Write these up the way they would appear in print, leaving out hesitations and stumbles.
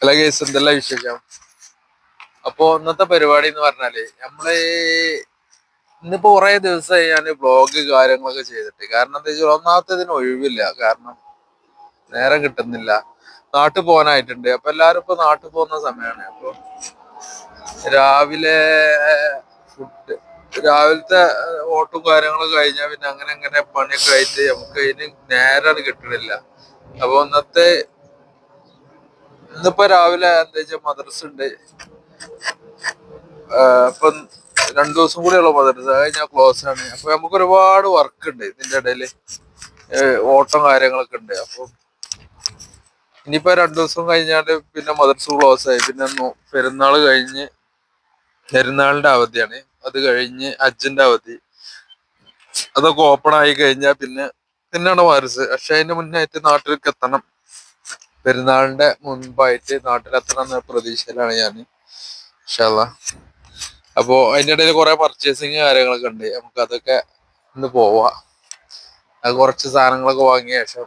Hello guys, എന്തെല്ലാം വിശേഷം? അപ്പൊ ഇന്നത്തെ പരിപാടി എന്ന് പറഞ്ഞാല് ഇന്നിപ്പോ കുറെ ദിവസമായി ഞാൻ വ്ളോഗ് കാര്യങ്ങളൊക്കെ ചെയ്തിട്ട്. കാരണം എന്താ വെച്ചാൽ ഒന്നാമത്തെ ഇതിന് ഒഴിവില്ല, കാരണം നേരം കിട്ടുന്നില്ല. നാട്ടിൽ പോകാനായിട്ടുണ്ട്. അപ്പൊ എല്ലാരും ഇപ്പൊ നാട്ടിൽ പോകുന്ന സമയമാണ്. അപ്പൊ രാവിലെ ഫുഡ് രാവിലത്തെ ഓട്ടും കാര്യങ്ങളൊക്കെ കഴിഞ്ഞാൽ പിന്നെ അങ്ങനെ അങ്ങനെ പണിയൊക്കെ ആയിട്ട് നമുക്ക് അതിന് നേരം കിട്ടണില്ല. അപ്പൊ ഇന്നിപ്പോ രാവിലെ എന്താ വെച്ചാൽ മദ്രസ ഉണ്ട്. ഇപ്പൊ 2 ദിവസം കൂടിയുള്ള മദ്രസ കഴിഞ്ഞാൽ ക്ലോസ് ആണ്. അപ്പൊ നമുക്ക് ഒരുപാട് വർക്ക് ഉണ്ട് ഇതിന്റെ ഇടയില്. ഓട്ടം കാര്യങ്ങളൊക്കെ ഉണ്ട്. അപ്പൊ ഇനിയിപ്പോ 2 ദിവസം കഴിഞ്ഞാല് പിന്നെ മദ്രസ ക്ലോസ് ആയി. പിന്നെ പെരുന്നാളിന്റെ അവധിയാണ്. അത് കഴിഞ്ഞ് ഹജ്ജിന്റെ അവധി, അതൊക്കെ ഓപ്പൺ ആയി കഴിഞ്ഞാൽ പിന്നെയാണ് മദ്രസ. പക്ഷെ അതിന്റെ മുന്നായിട്ട് നാട്ടിലേക്ക് എത്തണം. പെരുന്നാളിന്റെ മുൻപായിട്ട് നാട്ടിലെത്തണം എന്ന പ്രതീക്ഷയിലാണ് ഞാൻ, ഇൻഷാ അല്ലാഹ്. അപ്പോ അതിന്റെ ഇടയിൽ കുറെ പർച്ചേസിങ് കാര്യങ്ങളൊക്കെ ഉണ്ട്. നമുക്ക് അതൊക്കെ ഇന്ന് പോവാം. അത് കുറച്ച് സാധനങ്ങളൊക്കെ വാങ്ങിയ ശേഷം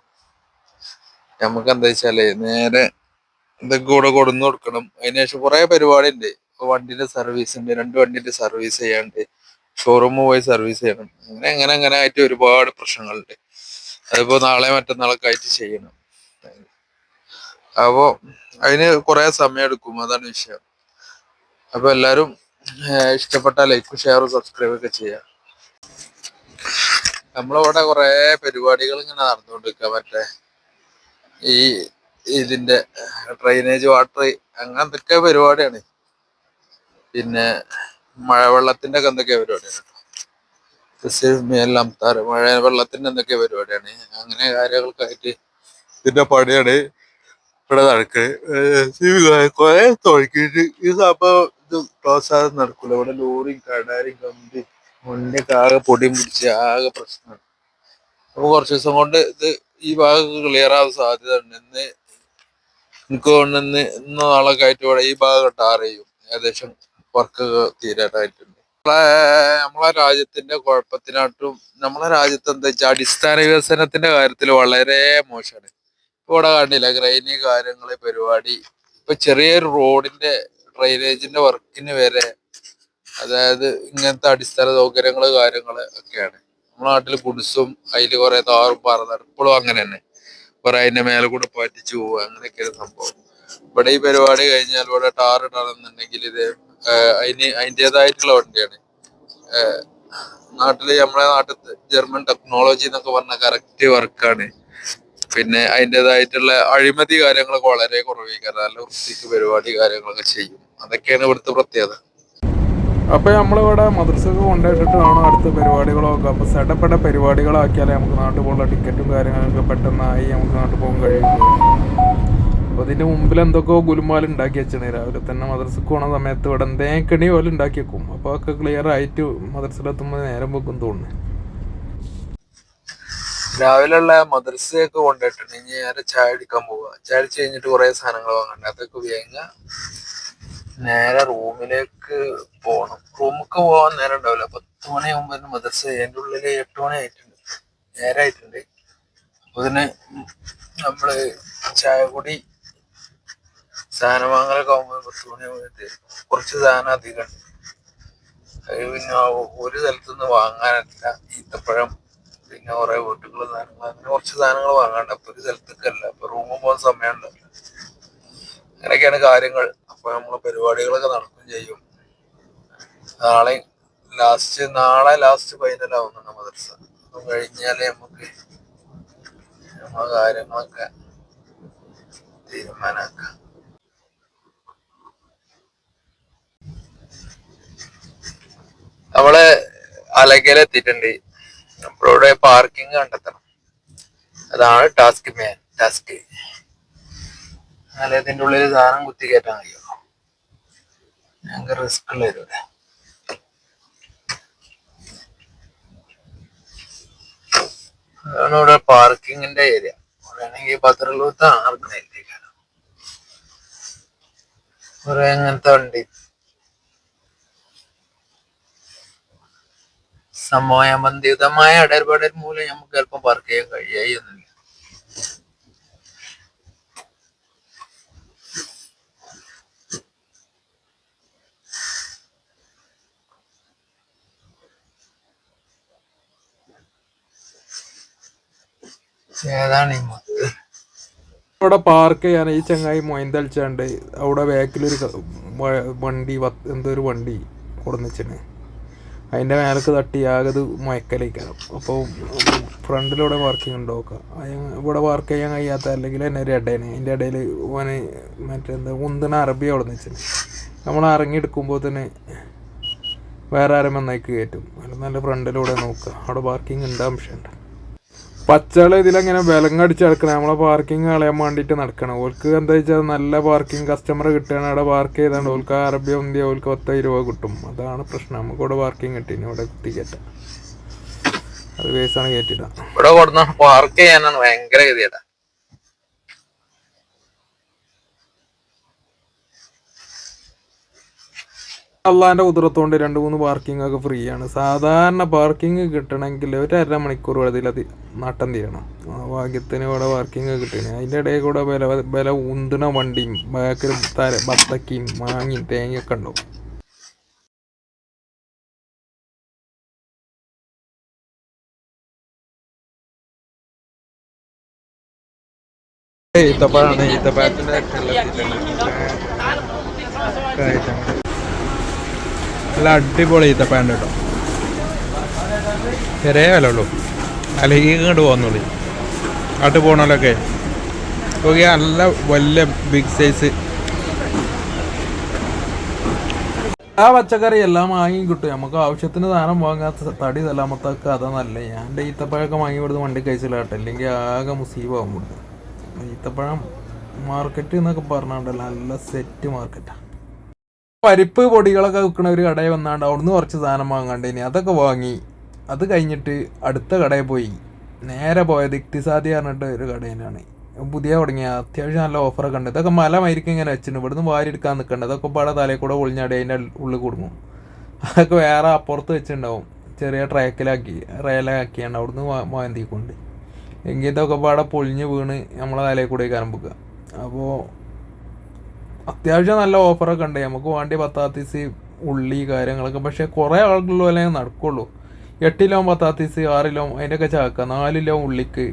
നമുക്ക് എന്താ വെച്ചാല് നേരെ ഇതൊക്കെ കൂടെ കൊടുന്നു കൊടുക്കണം. അതിനുശേഷം കുറെ പരിപാടി ഉണ്ട്. ഇപ്പൊ വണ്ടിന്റെ സർവീസ് ഉണ്ട്, 2 വണ്ടിന്റെ സർവീസ് ചെയ്യാണ്ട്, ഷോറൂമിൽ പോയി സർവീസ് ചെയ്യണം. അങ്ങനെ ആയിട്ട് ഒരുപാട് പ്രശ്നങ്ങളുണ്ട്. അതിപ്പോ നാളെ മറ്റന്നാളൊക്കെ ആയിട്ട് ചെയ്യണം. അപ്പോ അതിന് കുറെ സമയം എടുക്കും, അതാണ് വിഷയം. അപ്പൊ എല്ലാരും ഇഷ്ടപ്പെട്ട ലൈക്കും ഷെയറും സബ്സ്ക്രൈബ് ഒക്കെ ചെയ്യാം. നമ്മളിവിടെ കുറെ പരിപാടികൾ ഇങ്ങനെ നടന്നുകൊണ്ടിരിക്കുക. മറ്റേ ഈ ഇതിന്റെ ഡ്രൈനേജ് വാട്ടർ അങ്ങനത്തെ പരിപാടിയാണ്. പിന്നെ മഴവെള്ളത്തിന്റെ ഒക്കെ എന്തൊക്കെയാ പരിപാടിയാണ്. മഴ വെള്ളത്തിന്റെ എന്തൊക്കെയാ പരിപാടിയാണ്. അങ്ങനെ കാര്യങ്ങൾക്കായിട്ട് ഇതിന്റെ പണിയാണ് ഇവിടെ നടക്കുന്നത്. കുറെ തുടങ്ങിയിട്ട് ഈ സംഭവം ഇത് ക്ലോസ് ആകാതെ നടക്കൂല. ഇവിടെ ലോറിയും കടാരും കമ്പി മുന്നൊക്കെ ആകെ പൊടിയും പിടിച്ച് ആകെ പ്രശ്നമാണ്. അപ്പൊ കുറച്ച് ദിവസം കൊണ്ട് ഈ ഭാഗം ക്ലിയർ ആവാൻ സാധ്യത ഉണ്ട്. എനിക്ക് തോന്നുന്നു ഇന്ന് നാളൊക്കെ ആയിട്ട് ഇവിടെ ഈ ഭാഗം ടാർ ചെയ്യും. ഏകദേശം വർക്കൊക്കെ തീരാനായിട്ടുണ്ട്. നമ്മളെ രാജ്യത്തിന്റെ കുഴപ്പത്തിനായിട്ടും നമ്മളെ രാജ്യത്ത് എന്താ വെച്ചാൽ അടിസ്ഥാന വികസനത്തിന്റെ കാര്യത്തിൽ വളരെ മോശമാണ്. ഇപ്പൊ ഇവിടെ കണ്ടില്ല, ഗ്രൈനി കാര്യങ്ങള് പരിപാടി. ഇപ്പൊ ചെറിയൊരു റോഡിന്റെ ഡ്രൈനേജിന്റെ വർക്കിന് വരെ, അതായത് ഇങ്ങനത്തെ അടിസ്ഥാന സൗകര്യങ്ങള് കാര്യങ്ങള് ഒക്കെയാണ്. നമ്മുടെ നാട്ടിൽ കുടിസും അതില് കുറെ താറും പറന്നാണ് ഇപ്പോഴും അങ്ങനെ തന്നെ. കുറെ അതിന്റെ മേലെ കൂടെ പറ്റിച്ചു പോവുക, അങ്ങനെയൊക്കെയാണ് സംഭവം. ഇവിടെ ഈ പരിപാടി കഴിഞ്ഞാൽ ഇവിടെ ടാർ ഇടണമെന്നുണ്ടെങ്കിൽ അതിൻ്റെതായിട്ടുള്ള വണ്ടിയാണ്. നമ്മളെ നാട്ടിൽ ജർമ്മൻ ടെക്നോളജി എന്നൊക്കെ പറഞ്ഞ കറക്റ്റ് വർക്കാണ്. പിന്നെ അതിൻ്റെതായിട്ടുള്ള അഴിമതി കാര്യങ്ങളൊക്കെ വളരെ കുറവായിരിക്കും. നല്ല വൃത്തിക്ക് പരിപാടി കാര്യങ്ങളൊക്കെ ചെയ്യും. അതൊക്കെയാണ് ഇവിടുത്തെ പ്രത്യേകത. അപ്പോൾ നമ്മളിവിടെ മദ്രസക്ക് കൊണ്ടുപോയിട്ടിട്ട് വേണം അടുത്ത പരിപാടികളൊക്കെ. അപ്പോൾ സഡപ്പെട്ട പരിപാടികളാക്കിയാലേ നമുക്ക് നാട്ടിൽ പോകുന്ന ടിക്കറ്റും കാര്യങ്ങളൊക്കെ പെട്ടെന്നായി നമുക്ക് നാട്ടിൽ പോകാൻ കഴിയുള്ളൂ. അപ്പോൾ അതിൻ്റെ മുമ്പിൽ എന്തൊക്കെയോ ഗുലുമാൽ ഉണ്ടാക്കി വെച്ചാണ്. രാവിലെ തന്നെ മദ്രസക്ക് പോണ സമയത്ത് ഇവിടെ എന്തേക്കണി പോലെ ഉണ്ടാക്കി വെക്കും. അപ്പോൾ ഒക്കെ ക്ലിയർ ആയിട്ട് മദ്രസയിലെത്തുമ്പോൾ നേരം വെക്കും തോന്നുന്നു. രാവിലെയുള്ള മദ്രസയൊക്കെ കൊണ്ടുപോയിട്ടുണ്ട്. ഇനി നേരെ ചായ അടിക്കാൻ പോവുക. ചായ അടിച്ച് കഴിഞ്ഞിട്ട് കുറെ സാധനങ്ങൾ വാങ്ങണ്ട, അതൊക്കെ വേങ്ങ നേരെ റൂമിലേക്ക് പോകണം. റൂമിലേക്ക് പോകാൻ നേരം ഉണ്ടാവില്ല. 10 മണിയാകുമ്പോൾ മദ്രസ. അതിൻ്റെ ഉള്ളിൽ 8 മണി ആയിട്ടുണ്ട്, നേരമായിട്ടുണ്ട്. അതിന് നമ്മള് ചായ കൂടി സാധനം വാങ്ങലൊക്കെ ആകുമ്പോൾ 10 മണിയാകുമ്പോൾ കുറച്ച് സാധനം അധികം ഉണ്ട്. അത് പിന്നെ ഒരു സ്ഥലത്തുനിന്ന് വാങ്ങാനല്ല. ഈത്തപ്പഴം, പിന്നെ കുറെ വീട്ടുകൾ സാധനങ്ങൾ, അങ്ങനെ കുറച്ച് സാധനങ്ങൾ വാങ്ങാണ്ട്. അപ്പൊ ഒരു സ്ഥലത്തേക്കല്ല, അപ്പൊ റൂമിൽ പോകുന്ന സമയമുണ്ട്. അങ്ങനെയൊക്കെയാണ് കാര്യങ്ങൾ. അപ്പൊ നമ്മളെ പരിപാടികളൊക്കെ നടക്കുകയും ചെയ്യും. നാളെ ലാസ്റ്റ് ഫൈനലാവുന്നുണ്ട് മദ്രസ. അത് കഴിഞ്ഞാലേ നമുക്ക് നമ്മളെ കാര്യങ്ങളൊക്കെ തീരുമാനാക്കാം. നമ്മള് അലകയിൽ എത്തിയിട്ടുണ്ട്. നമ്മളിവിടെ പാർക്കിംഗ് കണ്ടെത്തണം. അതാണ് ടാസ്ക്. എന്നാലേ ഇതിന്റെ ഉള്ളിൽ സാധനം കുത്തി കയറ്റാൻ കഴിയുള്ളൂ. ഞങ്ങൾക്ക് റിസ്ക് ഉള്ള പരിപാടി. അതാണ് ഇവിടെ പാർക്കിങ്ങിന്റെ ഏരിയ. അവിടെയാണെങ്കിൽ പത്രലൂത്താണ് നടക്കണേക്കാണ് കുറെ അങ്ങനത്തെ വണ്ടി. സമയബന്ധിതമായ ഇടപെടൽ മൂലം നമുക്ക് ചിലപ്പോൾ പാർക്ക് ചെയ്യാൻ കഴിയുന്നില്ല. ഏതാണ് ഇവിടെ പാർക്ക് ചെയ്യാൻ ഈ ചങ്ങായി മൊയന്തളിച്ചാണ്ട് അവിടെ ബാക്കിലൊരു വണ്ടി എന്തോ ഒരു വണ്ടി കൊടുന്നിച്ചിന് അതിൻ്റെ മേലേക്ക് തട്ടി ആകത് മയക്കലേക്കാണ്. അപ്പോൾ ഫ്രണ്ടിലൂടെ പാർക്കിംഗ് ഉണ്ടോ നോക്കാം. ഇവിടെ പാർക്ക് ചെയ്യാൻ കഴിയാത്ത അല്ലെങ്കിൽ തന്നെ ഒരു ഇടയാണ്. അതിൻ്റെ ഇടയിൽ ഓന് മറ്റെന്താ ഉന്തണ അറബി അവിടെ വെച്ചിന്. നമ്മൾ ഇറങ്ങിയെടുക്കുമ്പോൾ തന്നെ വേറെ ആരും വന്നേക്ക് കയറ്റും. അതിൽ നല്ല ഫ്രണ്ടിലൂടെ നോക്കുക, അവിടെ പാർക്കിംഗ് ഉണ്ട് അംശമുണ്ട്. പച്ചകള് ഇതിലങ്ങനെ വിലങ്ങടിച്ച് നടക്കണം. നമ്മളെ പാർക്കിംഗ് കളയാൻ വേണ്ടിയിട്ട് നടക്കണം. ഓൾക്ക് എന്താ വെച്ചാൽ നല്ല പാർക്കിംഗ് കസ്റ്റമർ കിട്ടുകയാണ്. അവിടെ പാർക്ക് ചെയ്താണ്ട് ഓൾക്ക് അറബി ഒന്തിയ ഓൾക്ക് 10 രൂപ കിട്ടും. അതാണ് പ്രശ്നം. നമുക്ക് ഇവിടെ പാർക്കിംഗ് കിട്ടീന്, ഇവിടെ കുത്തിക്കറ്റ അത് വേസാണ് കയറ്റിടാം. ഇവിടെ കൊടുന്ന പാർക്ക് ചെയ്യാനാണ് ഭയങ്കര ഗതിയേടാ. അള്ളാൻ്റെ കുതിരത്തോണ്ട് 2-3 പാർക്കിംഗ് ഒക്കെ ഫ്രീ ആണ്. സാധാരണ പാർക്കിംഗ് കിട്ടണമെങ്കിൽ ഒരു 1.5 മണിക്കൂർ അതിലത് നട്ടം തീരണം. ഭാഗ്യത്തിന് ഇവിടെ പാർക്കിംഗ് കിട്ടണേ. അതിൻ്റെ ഇടയിൽ കൂടെ വില ഉന്തണ വണ്ടിയും ബാക്കിലും ബത്തക്കയും മാങ്ങയും തേങ്ങയൊക്കെ ഉണ്ടാവും. ഈത്തപ്പഴാണ്. ഈത്തപ്പഴത്തിൻ്റെ നല്ല അടിപൊളി ഈത്തപ്പഴം കേട്ടോ. ചെറിയ വില ഉള്ളൂ. അല്ലെങ്കിൽ ഇങ്ങോട്ട് പോകുന്നുള്ളൂ. അങ്ങോട്ട് പോകണമല്ലൊക്കെ നോക്കിയാൽ നല്ല വലിയ ബിഗ് സൈസ് ആ പച്ചക്കറി എല്ലാം വാങ്ങി കിട്ടും. നമുക്ക് ആവശ്യത്തിന് സാധനം വാങ്ങാത്ത തടി തലാമത്തൊക്കെ അതാ നല്ല. ഞാൻ ഈത്തപ്പഴമൊക്കെ വാങ്ങി കൊടുത്ത് വണ്ടി കഴിച്ചില്ലാട്ടെ, അല്ലെങ്കിൽ ആകെ മുസീബാകും കൊടുത്ത്. ഈത്തപ്പഴം മാർക്കറ്റ് എന്നൊക്കെ പറഞ്ഞാണ്ടല്ലോ നല്ല സെറ്റ് മാർക്കറ്റാണ്. പരിപ്പ് പൊടികളൊക്കെ വിൽക്കണ ഒരു കടയിൽ വന്നാണ്ട് അവിടുന്ന് കുറച്ച് സാധനം വാങ്ങാണ്ട് ഇനി അതൊക്കെ വാങ്ങി. അത് കഴിഞ്ഞിട്ട് അടുത്ത കടയിൽ പോയി. നേരെ പോയത് ഇക്തിസാദി പറഞ്ഞിട്ട് ഒരു കടയിലാണ്. പുതിയ തുടങ്ങിയ അത്യാവശ്യം നല്ല ഓഫറൊക്കെ ഉണ്ട്. ഇതൊക്കെ മല മരിക്കും ഇങ്ങനെ വെച്ചിട്ടുണ്ട്. ഇവിടുന്ന് വാരി എടുക്കാൻ നിൽക്കേണ്ടത്. അതൊക്കെ പാടെ തലയിൽ കൂടെ ഒളിഞ്ഞാടി അതിൻ്റെ ഉള്ളിൽ കൊടുക്കും. അതൊക്കെ വേറെ അപ്പുറത്ത് വെച്ചിട്ടുണ്ടാവും. ചെറിയ റേലാക്കിയാണ് അവിടുന്ന് മാന്തിക്കൊണ്ട്. എങ്കിൽ ഇതൊക്കെ പാടെ പൊളിഞ്ഞ് വീണ് നമ്മളെ തലയിൽ കൂടെ കരമ്പുക. അപ്പോൾ അത്യാവശ്യം നല്ല ഓഫറൊക്കെ ഉണ്ട്. നമുക്ക് വേണ്ടി പത്താത്തീസ് ഉള്ളി കാര്യങ്ങളൊക്കെ. പക്ഷേ കുറേ ആളുകളുള്ള പോലെ നടക്കുള്ളൂ. 8 കിലോ പത്താത്തീസ്, 6 കിലോ അതിൻ്റെയൊക്കെ ചാക്ക. 4 കിലോ ഉള്ളിക്ക്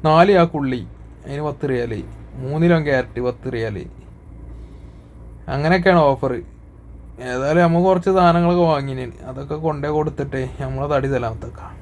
4 ചാക്ക് ഉള്ളി അതിന് 10 റിയാൽ. 3 കിലോ ക്യാരറ്റ് 10 റിയാൽ. അങ്ങനെയൊക്കെയാണ് ഓഫർ. ഏതായാലും നമുക്ക് കുറച്ച് സാധനങ്ങളൊക്കെ വാങ്ങിന്. അതൊക്കെ കൊണ്ടേ കൊടുത്തിട്ടേ നമ്മളെ തടി തലാമത്തേക്കാം.